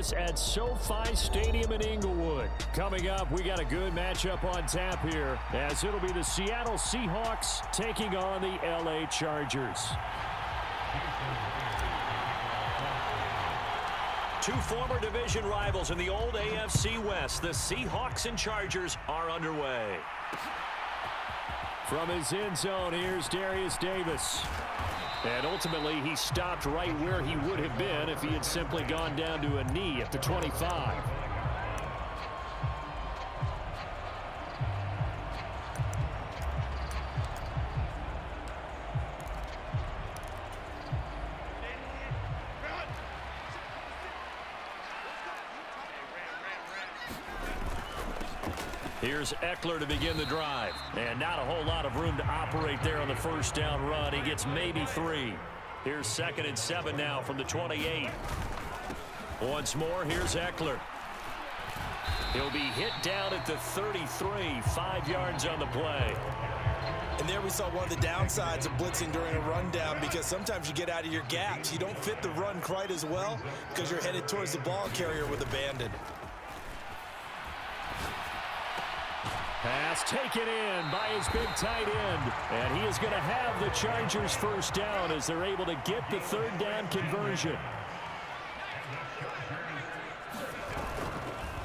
At SoFi Stadium in Inglewood. Coming up, we got a good matchup on tap here, as it'll be the Seattle Seahawks taking on the LA Chargers. Two former division rivals in the old AFC West, the Seahawks and Chargers, are underway. From his end zone, here's Darius Davis. And ultimately, he stopped right where he would have been if he had simply gone down to a knee at the 25. Here's Eckler to begin the drive. And not a whole lot of room to operate there on the first down run. He gets maybe 3. Here's 2nd and 7 now from the 28. Once more, here's Eckler. He'll be hit down at the 33, 5 yards on the play. And there we saw one of the downsides of blitzing during a rundown, because sometimes you get out of your gaps. You don't fit the run quite as well because you're headed towards the ball carrier with abandon. Pass taken in by his big tight end. And he is going to have the Chargers first down as they're able to get the 3rd down conversion.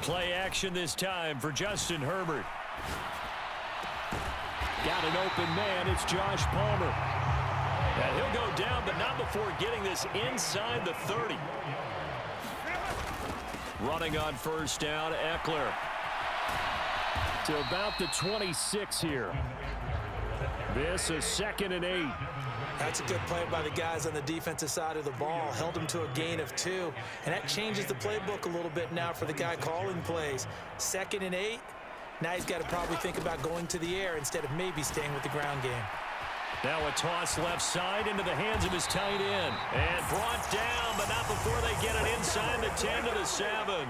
Play action this time for Justin Herbert. Got an open man. It's Josh Palmer. And he'll go down, but not before getting this inside the 30. Running on first down, Eckler. To about the 26 here. This is 2nd and 8. That's a good play by the guys on the defensive side of the ball. Held them to a gain of 2. And that changes the playbook a little bit now for the guy calling plays. 2nd and 8. Now he's got to probably think about going to the air instead of maybe staying with the ground game. Now a toss left side into the hands of his tight end. And brought down, but not before they get it inside the 10 to the 7.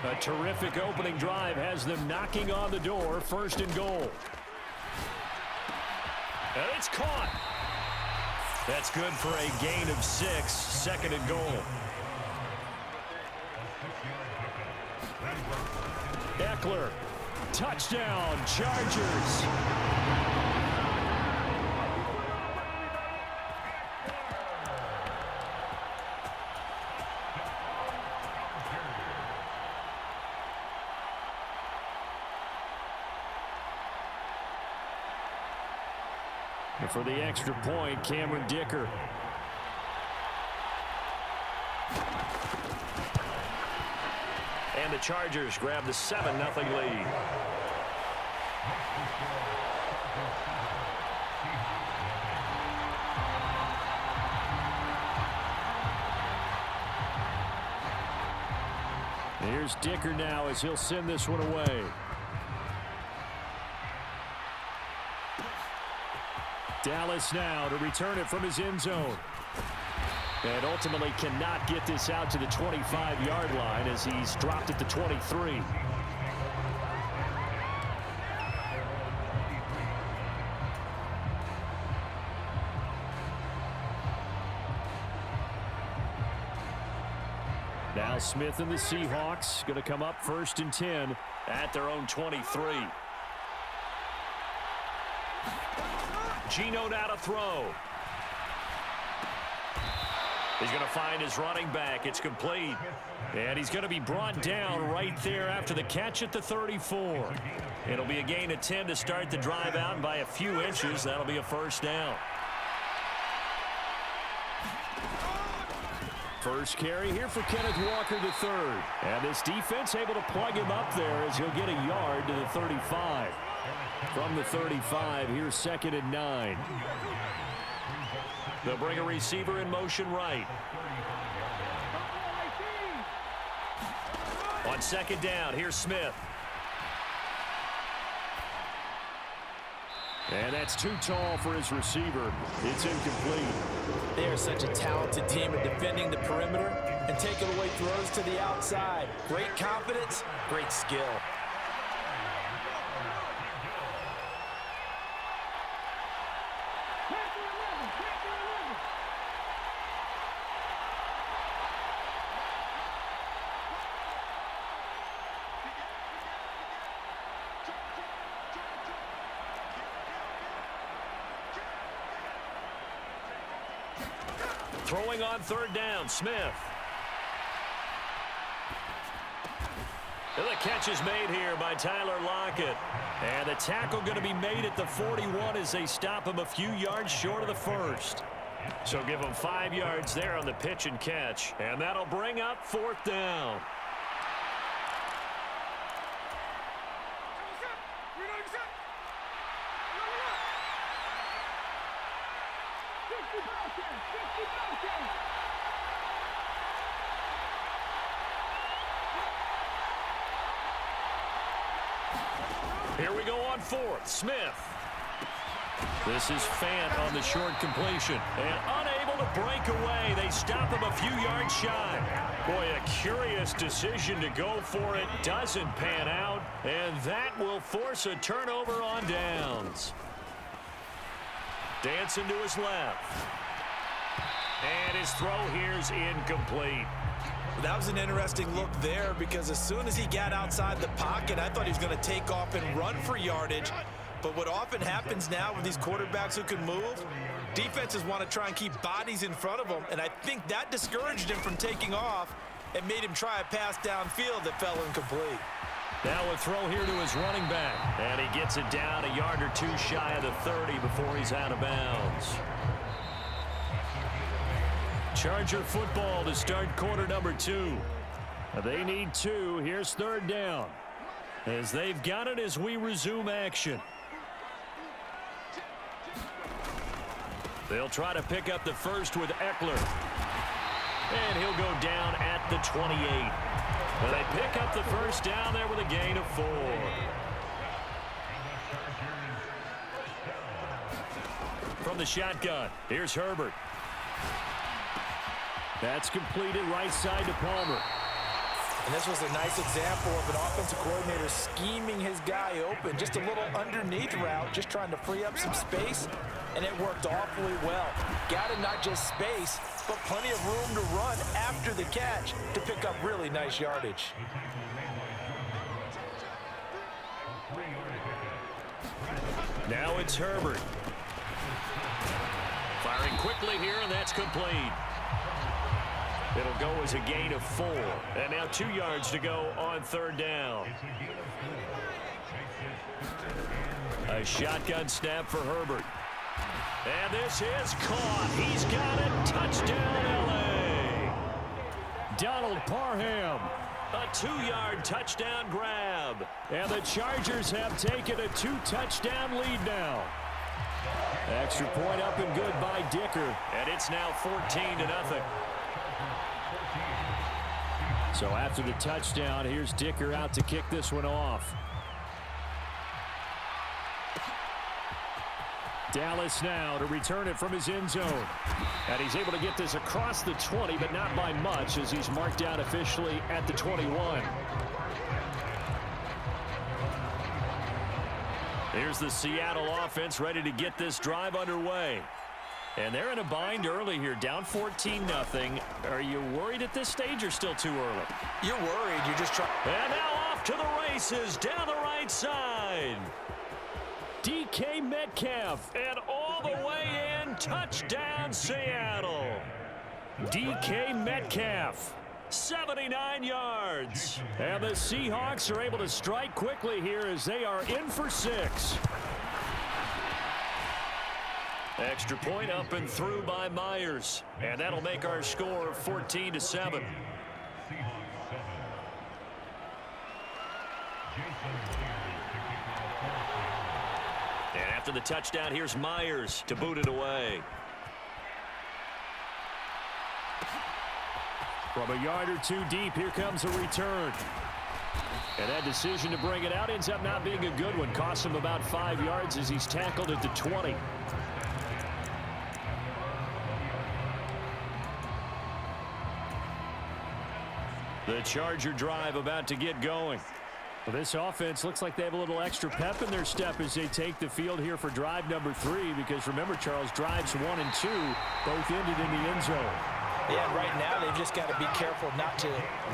A terrific opening drive has them knocking on the door. 1st and goal. And it's caught. That's good for a gain of 6. 2nd and goal. Eckler. Touchdown, Chargers. And for the extra point, Cameron Dicker. And the Chargers grab the 7-0 lead. Here's Dicker now as he'll send this one away. Dallas now to return it from his end zone. And ultimately cannot get this out to the 25-yard line as he's dropped at the 23. Now Smith and the Seahawks going to come up 1st and 10 at their own 23. Geno now to throw. He's going to find his running back. It's complete. And he's going to be brought down right there after the catch at the 34. It'll be a gain of 10 to start the drive out, and by a few inches, that'll be a 1st down. First carry here for Kenneth Walker III. And this defense able to plug him up there as he'll get a yard to the 35. From the 35, here's 2nd and 9. They'll bring a receiver in motion right. On 2nd down, here's Smith. And that's too tall for his receiver. It's incomplete. They are such a talented team at defending the perimeter and taking away throws to the outside. Great confidence, great skill. Throwing on third down, Smith. And the catch is made here by Tyler Lockett. And the tackle going to be made at the 41 as they stop him a few yards short of the first. So give him 5 yards there on the pitch and catch. And that'll bring up fourth down. Here we go on fourth. Smith. This is Fant on the short completion. And unable to break away. They stop him a few yards shy. Boy, a curious decision to go for it. Doesn't pan out. And that will force a turnover on downs. Dancing to his left. And his throw here's incomplete. That was an interesting look there because as soon as he got outside the pocket, I thought he was going to take off and run for yardage. But what often happens now with these quarterbacks who can move, defenses want to try and keep bodies in front of them, and I think that discouraged him from taking off and made him try a pass downfield that fell incomplete. Now a throw here to his running back, and he gets it down a yard or two shy of the 30 before he's out of bounds. Charger football to start quarter number 2. They need 2. Here's third down. As they've got it as we resume action. They'll try to pick up the first with Eckler. And he'll go down at the 28. And they pick up the first down there with a gain of 4. From the shotgun, here's Herbert. That's completed right side to Palmer. And this was a nice example of an offensive coordinator scheming his guy open. Just a little underneath route, just trying to free up some space, and it worked awfully well. Got him not just space, but plenty of room to run after the catch to pick up really nice yardage. Now it's Herbert. Firing quickly here, and that's complete. It'll go as a gain of 4. And now 2 yards to go on third down. A shotgun snap for Herbert. And this is caught. He's got it. Touchdown, L.A. Donald Parham. A 2-yard touchdown grab. And the Chargers have taken a 2-touchdown lead now. Extra point up and good by Dicker. And it's now 14-0. So after the touchdown, here's Dicker out to kick this one off. Dallas now to return it from his end zone. And he's able to get this across the 20, but not by much as he's marked out officially at the 21. Here's the Seattle offense ready to get this drive underway. And they're in a bind early here, down 14-0. Are you worried at this stage or still too early? You're worried. You're just trying. And now off to the races down the right side. DK Metcalf and all the way in. Touchdown, Seattle. DK Metcalf, 79 yards. And the Seahawks are able to strike quickly here as they are in for 6. Extra point up and through by Myers. And that'll make our score 14-7. And after the touchdown, here's Myers to boot it away. From a yard or 2 deep, here comes a return. And that decision to bring it out ends up not being a good one. Costs him about 5 yards as he's tackled at the 20. The Charger drive about to get going. Well, this offense looks like they have a little extra pep in their step as they take the field here for drive number 3. Because remember, Charles, drives 1 and 2 both ended in the end zone. Yeah, right now they've just got to be careful not to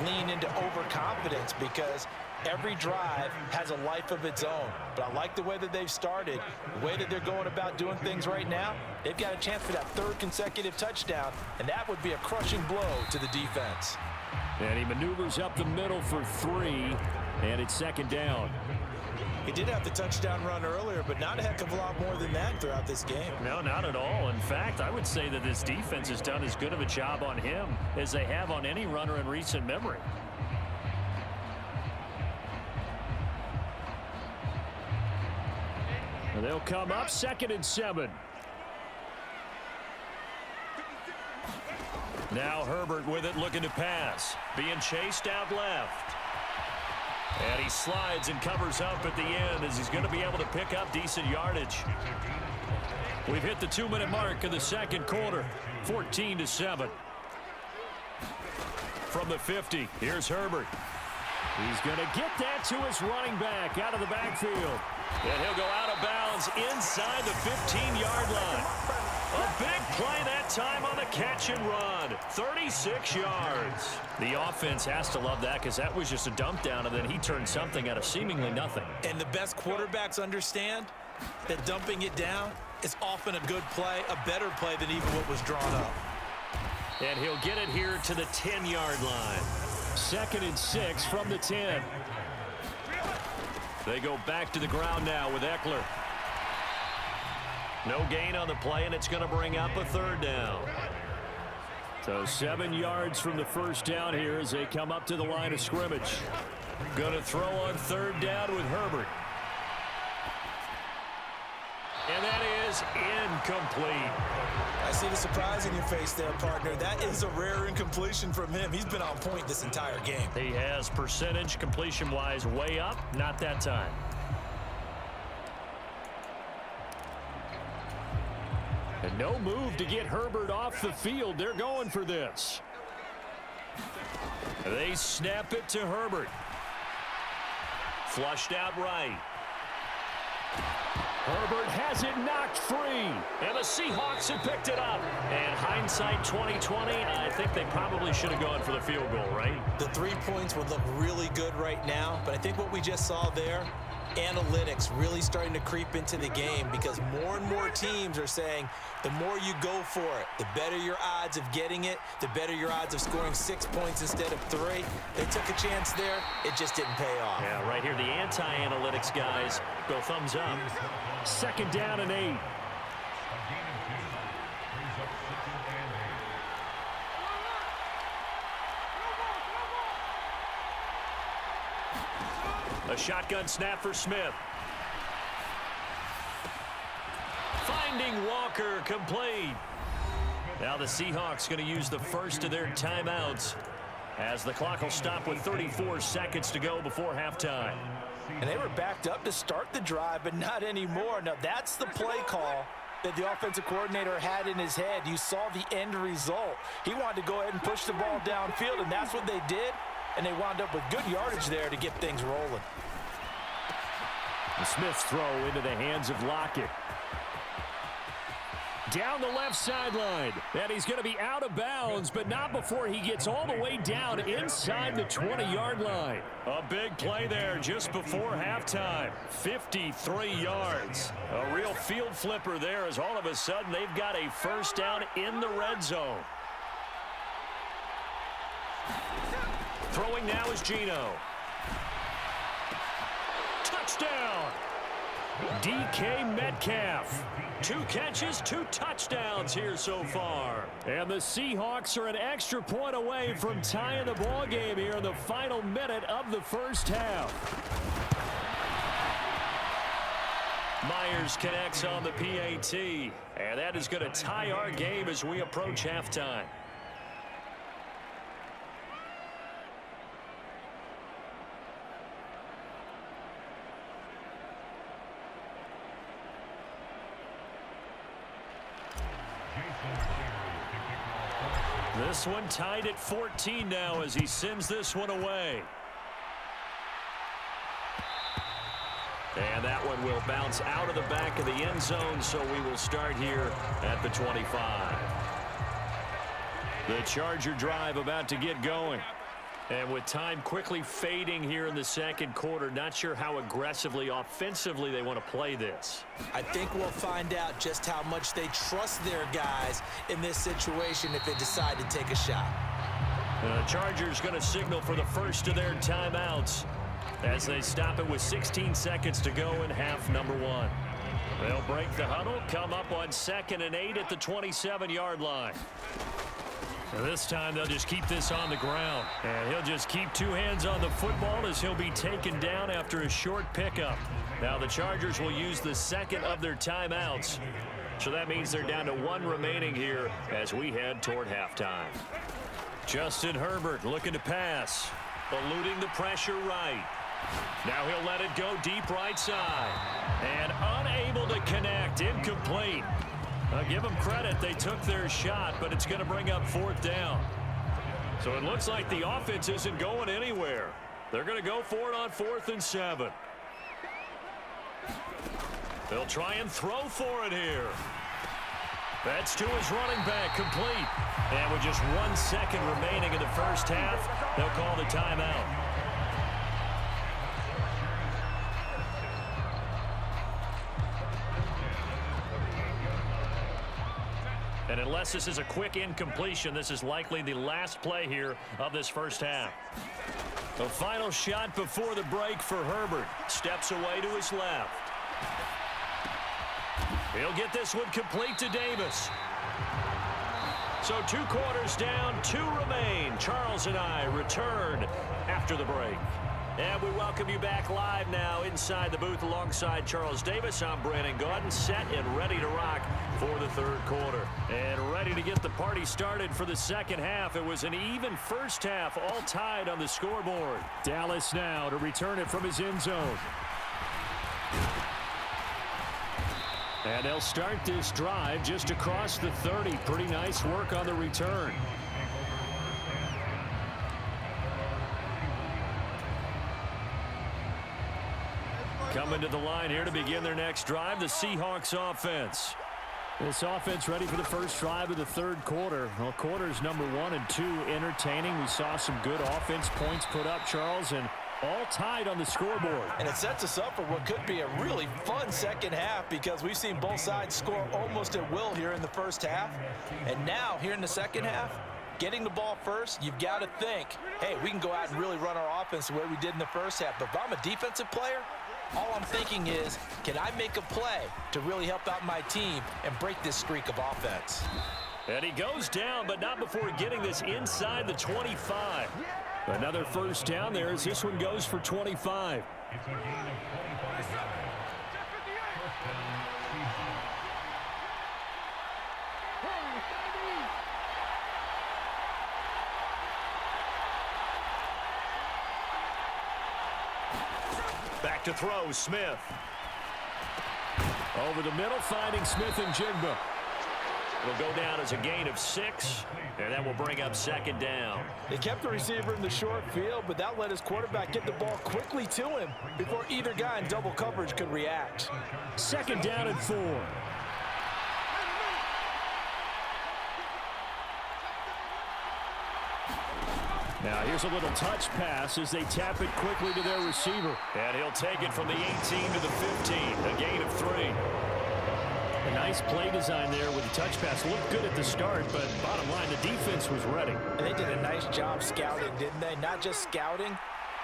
lean into overconfidence because Every drive has a life of its own. But I like the way that they've started, the way that they're going about doing things right now. They've got a chance for that third consecutive touchdown, and that would be a crushing blow to the defense. And he maneuvers up the middle for 3, and it's second down. He did have the touchdown run earlier, but not a heck of a lot more than that throughout this game. No, not at all. In fact, I would say that this defense has done as good of a job on him as they have on any runner in recent memory. And they'll come up 2nd and 7. Now Herbert with it, looking to pass. Being chased out left. And he slides and covers up at the end as he's going to be able to pick up decent yardage. We've hit the 2-minute mark of the second quarter. 14-7. From the 50, here's Herbert. He's going to get that to his running back out of the backfield. And he'll go out of bounds inside the 15-yard line. A big play that time on the catch and run. 36 yards. The offense has to love that because that was just a dump down, and then he turned something out of seemingly nothing. And the best quarterbacks understand that dumping it down is often a good play, a better play than even what was drawn up. And he'll get it here to the 10-yard line. 2nd and 6 from the 10. They go back to the ground now with Eckler. No gain on the play, and it's going to bring up a third down. So 7 yards from the first down here as they come up to the line of scrimmage. Going to throw on third down with Herbert. And that is incomplete. I see the surprise in your face there, partner. That is a rare incompletion from him. He's been on point this entire game. He has percentage completion-wise way up, not that time. And no move to get Herbert off the field. They're going for this. They snap it to Herbert. Flushed out right. Herbert has it knocked free. And the Seahawks have picked it up. And hindsight 2020, I think they probably should have gone for the field goal, right? The 3 points would look really good right now, but I think what we just saw there, analytics really starting to creep into the game because more and more teams are saying the more you go for it, the better your odds of getting it, the better your odds of scoring 6 points instead of 3. They took a chance there. It just didn't pay off. Yeah, right here, the anti-analytics guys go thumbs up. 2nd down and 8. A shotgun snap for Smith. Finding Walker, complete. Now the Seahawks going to use the first of their timeouts as the clock will stop with 34 seconds to go before halftime. And they were backed up to start the drive, but not anymore. Now that's the play call that the offensive coordinator had in his head. You saw the end result. He wanted to go ahead and push the ball downfield, and that's what they did. And they wound up with good yardage there to get things rolling. The Smith's throw into the hands of Lockett. Down the left sideline. And he's going to be out of bounds, but not before he gets all the way down inside the 20-yard line. A big play there just before halftime. 53 yards. A real field flipper there as all of a sudden they've got a first down in the red zone. Throwing now is Geno. Touchdown! DK Metcalf. 2 catches, 2 touchdowns here so far. And the Seahawks are an extra point away from tying the ball game here in the final minute of the first half. Myers connects on the PAT. And that is going to tie our game as we approach halftime. This one tied at 14 now as he sends this one away. And that one will bounce out of the back of the end zone, so we will start here at the 25. The Charger drive about to get going. And with time quickly fading here in the second quarter, not sure how aggressively, offensively they want to play this. I think we'll find out just how much they trust their guys in this situation if they decide to take a shot. The Chargers going to signal for the first of their timeouts as they stop it with 16 seconds to go in half number one. They'll break the huddle, come up on 2nd and 8 at the 27-yard line. And this time they'll just keep this on the ground. And he'll just keep two hands on the football as he'll be taken down after a short pickup. Now the Chargers will use the second of their timeouts. So that means they're down to one remaining here as we head toward halftime. Justin Herbert looking to pass. Eluding the pressure right. Now he'll let it go deep right side. And unable to connect. Incomplete. I'll give them credit. They took their shot, but it's going to bring up 4th down. So it looks like the offense isn't going anywhere. They're going to go for it on 4th and 7. They'll try and throw for it here. That's to his running back, complete. And with just 1 second remaining in the first half, they'll call the timeout. And unless this is a quick incompletion, this is likely the last play here of this first half. The final shot before the break for Herbert. Steps away to his left. He'll get this one complete to Davis. So 2 quarters down, 2 remain. Charles and I return after the break. And we welcome you back live now inside the booth alongside Charles Davis. I'm Brandon Gaudin, set and ready to rock for the third quarter. And ready to get the party started for the second half. It was an even first half, all tied on the scoreboard. Dallas now to return it from his end zone. And they'll start this drive just across the 30. Pretty nice work on the return. Coming to the line here to begin their next drive, the Seahawks offense. This offense ready for the first drive of the third quarter. Well, quarters number 1 and 2 entertaining. We saw some good offense points put up, Charles, and all tied on the scoreboard. And it sets us up for what could be a really fun second half because we've seen both sides score almost at will here in the first half. And now, here in the second half, getting the ball first, you've got to think, hey, we can go out and really run our offense the way we did in the first half. But if I'm a defensive player, all I'm thinking is, can I make a play to really help out my team and break this streak of offense? And he goes down, but not before getting this inside the 25. Another first down there as this one goes for 25. Back to throw, Smith. Over the middle, finding Smith and Jigba. It'll go down as a gain of 6, and that will bring up second down. They kept the receiver in the short field, but that let his quarterback get the ball quickly to him before either guy in double coverage could react. Second down and 4. Now here's a little touch pass as they tap it quickly to their receiver. And he'll take it from the 18 to the 15, a gain of 3. A nice play design there with the touch pass. Looked good at the start, but bottom line, the defense was ready. And they did a nice job scouting, didn't they? Not just scouting,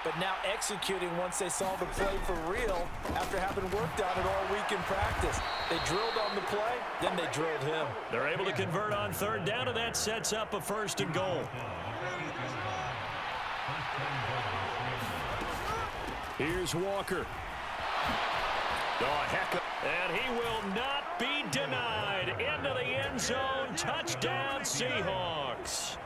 but now executing once they saw the play for real after having worked on it all week in practice. They drilled on the play, then they drilled him. They're able to convert on third down, and that sets up a 1st and goal. Here's Walker. Oh, heck of, and he will not be denied. Into the end zone. Touchdown, Seahawks.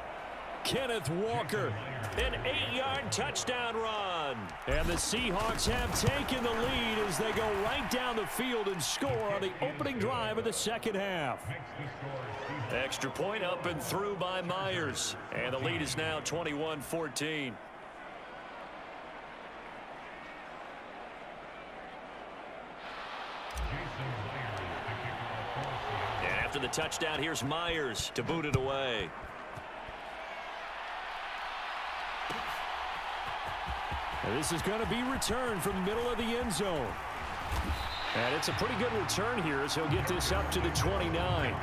Kenneth Walker, an 8-yard touchdown run. And the Seahawks have taken the lead as they go right down the field and score on the opening drive of the second half. Extra point up and through by Myers. And the lead is now 21-14. After the touchdown, here's Myers to boot it away. And this is going to be returned from the middle of the end zone. And it's a pretty good return here as he'll get this up to the 29.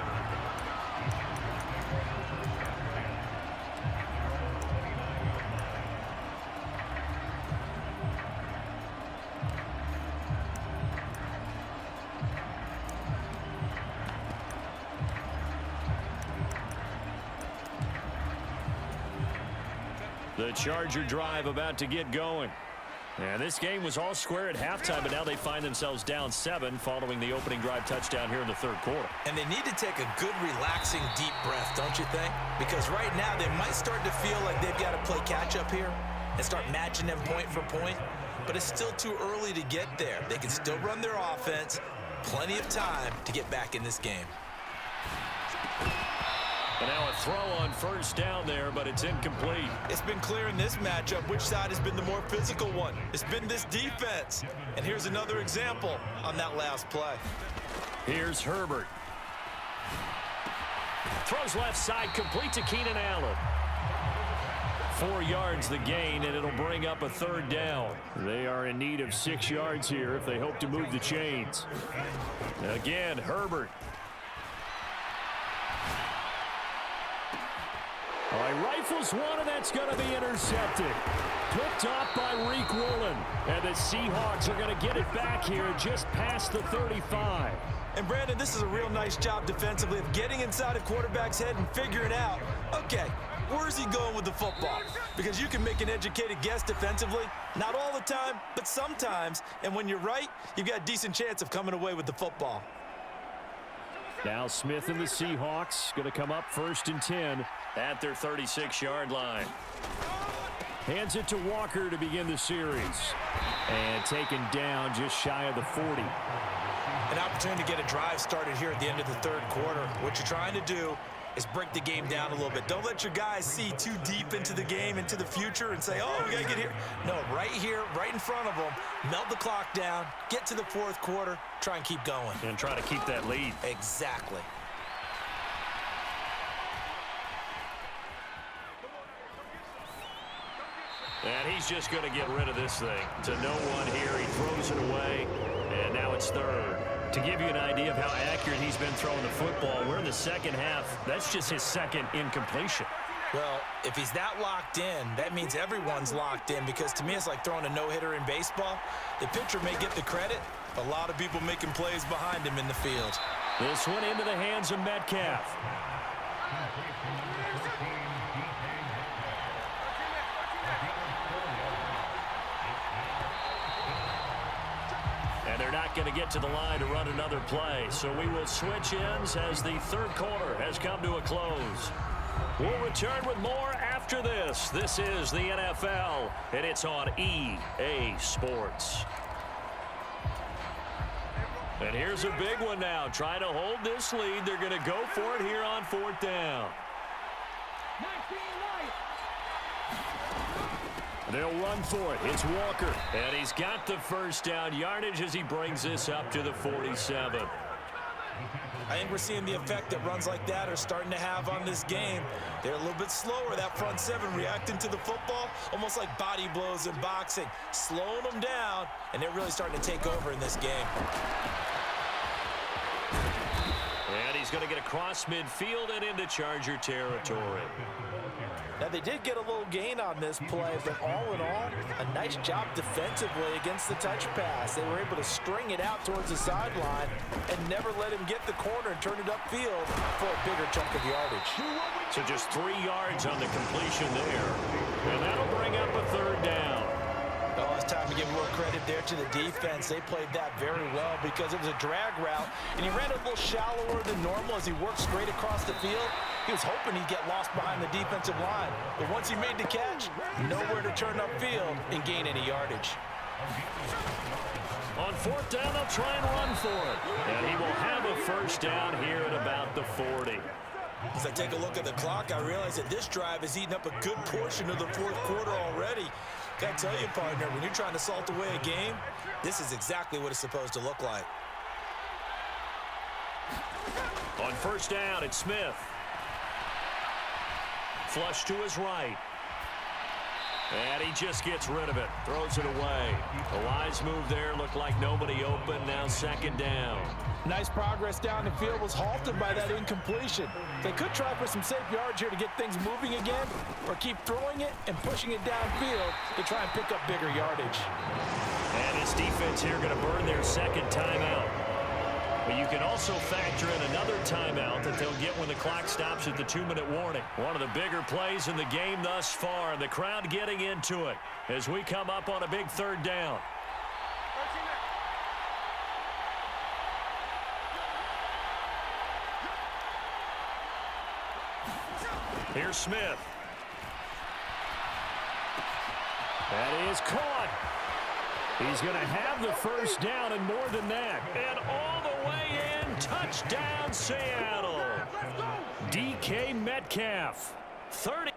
The Charger drive about to get going. And this game was all square at halftime, but now they find themselves down 7 following the opening drive touchdown here in the third quarter. And they need to take a good, relaxing, deep breath, don't you think? Because right now they might start to feel like they've got to play catch-up here and start matching them point for point. But it's still too early to get there. They can still run their offense. Plenty of time to get back in this game. And now a throw on first down there, but it's incomplete. It's been clear in this matchup which side has been the more physical one. It's been this defense. And here's another example on that last play. Here's Herbert. Throws left side, complete to Keenan Allen. 4 yards the gain, and it'll bring up a third down. They are in need of 6 yards here if they hope to move the chains. Again, Herbert. All right, rifles one, and that's going to be intercepted. Picked off by Reek Woolen. And the Seahawks are going to get it back here just past the 35. And, Brandon, this is a real nice job defensively of getting inside a quarterback's head and figuring out, okay, where's he going with the football? Because you can make an educated guess defensively. Not all the time, but sometimes. And when you're right, you've got a decent chance of coming away with the football. Now Smith and the Seahawks going to come up 1st and 10 at their 36-yard line. Hands it to Walker to begin the series. And taken down just shy of the 40. An opportunity to get a drive started here at the end of the third quarter. What you're trying to do is break the game down a little bit. Don't let your guys see too deep into the game, into the future, and say, oh, we got to get here. No, right here, right in front of them, melt the clock down, get to the fourth quarter, try and keep going. And try to keep that lead. Exactly. And he's just going to get rid of this thing. To no one here, he throws it away, and now it's third. To give you an idea of how accurate he's been throwing the football, we're in the second half. That's just his second incompletion. Well, if he's that locked in, that means everyone's locked in, because to me it's like throwing a no-hitter in baseball. The pitcher may get the credit, a lot of people making plays behind him in the field. This one into the hands of Metcalf. They're not going to get to the line to run another play. So we will switch ends as the third quarter has come to a close. We'll return with more after this. This is the NFL, and it's on EA Sports. And here's a big one now. Trying to hold this lead. They're going to go for it here on 4th down. They'll run for it. It's Walker. And he's got the first down yardage as he brings this up to the 47. I think we're seeing the effect that runs like that are starting to have on this game. They're a little bit slower, that front seven, reacting to the football, almost like body blows in boxing, slowing them down, and they're really starting to take over in this game. And he's going to get across midfield and into Charger territory. Now, they did get a little gain on this play, but all in all, a nice job defensively against the touch pass. They were able to string it out towards the sideline and never let him get the corner and turn it upfield for a bigger chunk of yardage. So just 3 yards on the completion there. And that'll bring up a third down. Oh, it's time to give more credit there to the defense. They played that very well because it was a drag route, and he ran a little shallower than normal as he worked straight across the field. He was hoping he'd get lost behind the defensive line. But once he made the catch, nowhere to turn upfield and gain any yardage. On 4th down, they'll try and run for it. And he will have a first down here at about the 40. As I take a look at the clock, I realize that this drive has eaten up a good portion of the fourth quarter already. Gotta tell you, partner, when you're trying to salt away a game, this is exactly what it's supposed to look like. On 1st down, it's Smith. Flush to his right. And he just gets rid of it. Throws it away. The wise move there. Looked like nobody open. Now second down. Nice progress down the field was halted by that incompletion. They could try for some safe yards here to get things moving again, or keep throwing it and pushing it downfield to try and pick up bigger yardage. And his defense here going to burn their second timeout. But you can also factor in another timeout that they'll get when the clock stops at the 2-minute warning. One of the bigger plays in the game thus far. The crowd getting into it as we come up on a big third down. Here's Smith. That is caught. He's going to have the first down and more than that. And all the way in, touchdown Seattle. DK Metcalf. 30